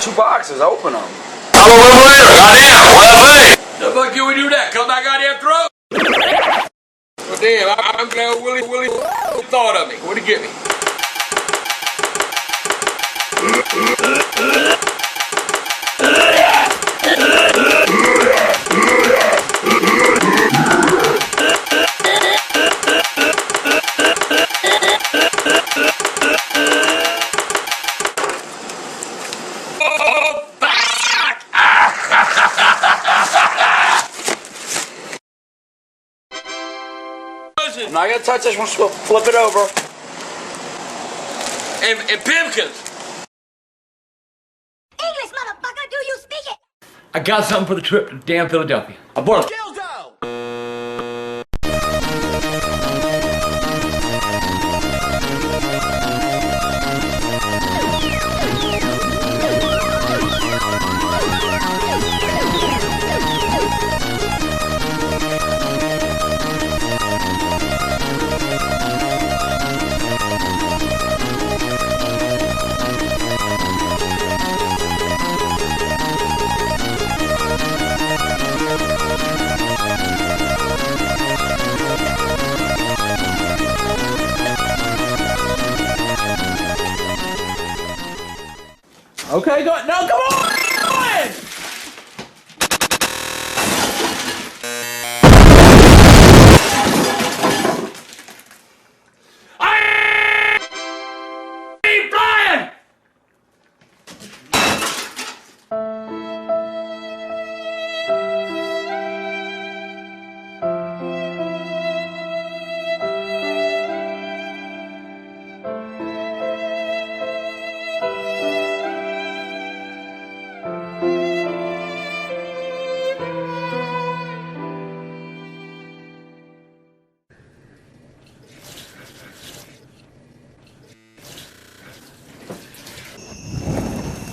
Two boxes, open them. I'm a little later, goddamn, what The fuck you would do that? Cut my goddamn throat? Well, damn, I'm glad Willie thought of me. What'd he get me? I'm not gonna touch this one, flip it over. And Pimpkins. English, motherfucker, do you speak it? I got something for the trip to damn Philadelphia. Abort. Okay, go. No, come on! I'm flying!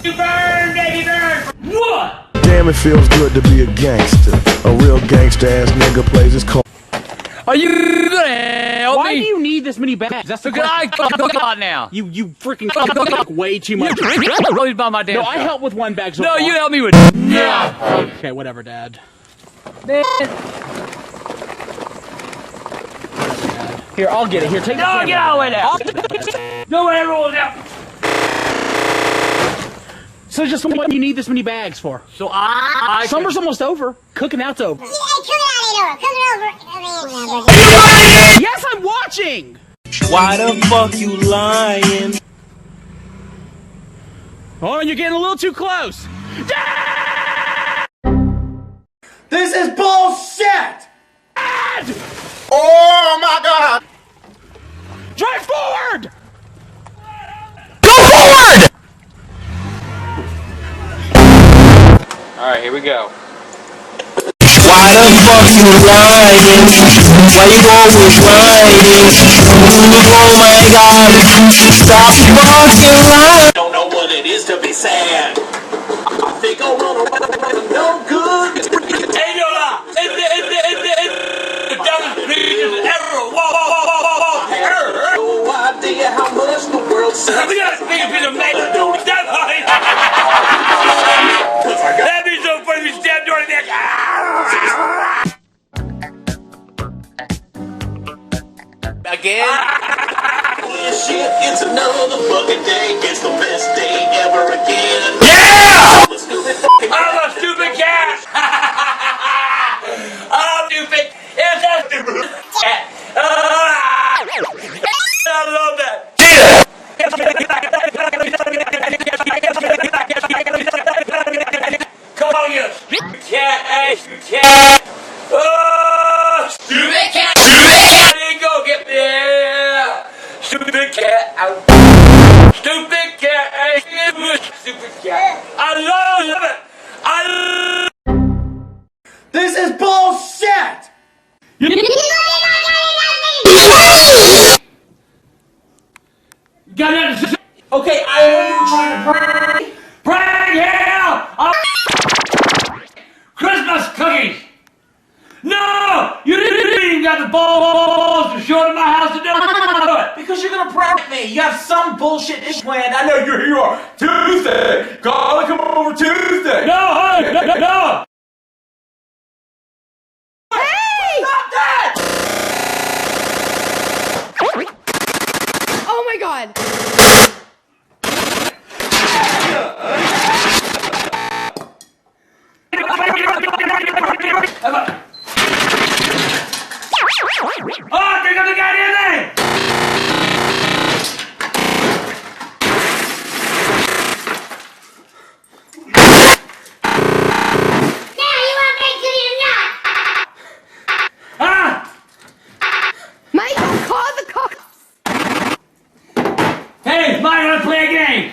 Burn, baby, burn! What? Damn, it feels good to be a gangster. A real gangster ass nigga plays his call. Are you gonna help Why me? do you need this many bags? That's the Because I question. cook a lot now. You freaking cook way too much. You're really about my damn No, I self. help with one bag so No, far. you help me with no. Okay, whatever, Dad. Man. Here, I'll get it. Here, take the No, camera. get out of the way now. No one ever will now. So just what you need this many bags for? So I Summer's almost over. Cooking out's over. Yeah, cook it out, cook it over. I mean, Yes, I'm watching! Why the fuck you lying? Oh, you're getting a little too close. This is bullshit! Dad! Oh my god! Drive forward! Go forward! Alright, here we go. Why the fuck you lying? Why you always lying? Oh my god, stop fucking lying! Don't know what it is to be sad. I think I'll run away, no good. Hey, no, the dumbest creatures ever. Whoa. No idea how much the world sucks. Look at that big piece of meat. Step on it. That'd be so funny if you stabbed her in the neck. Again? Shit, it's another fucking day. It's the best day ever again. Yeah! I'm a stupid fucking I'm a stupid cat. I'm stupid. It's a stupid cat. I love that. Come on, you stupid cat. Hey, stupid cat. Oh, stupid cat. Stupid cat. Go get me. Stupid cat. Out. Stupid cat. Hey, stupid cat. I love it. This is bullshit! you Got nothing to say? Okay, I know you were trying to pray. Bring hell! Christmas cookies! No! You didn't even got the balls to show it in my house to do it! Because you're gonna prank me. You have some bullshit ish planned. I know you're here Tuesday. Gotta come over Tuesday. No, honey! No! Hey! Stop that! Oh my god. Oh, think of the goddamn thing! Now you want me to your nut? Huh? Michael, call the cops. Hey, Mike, let's play a game!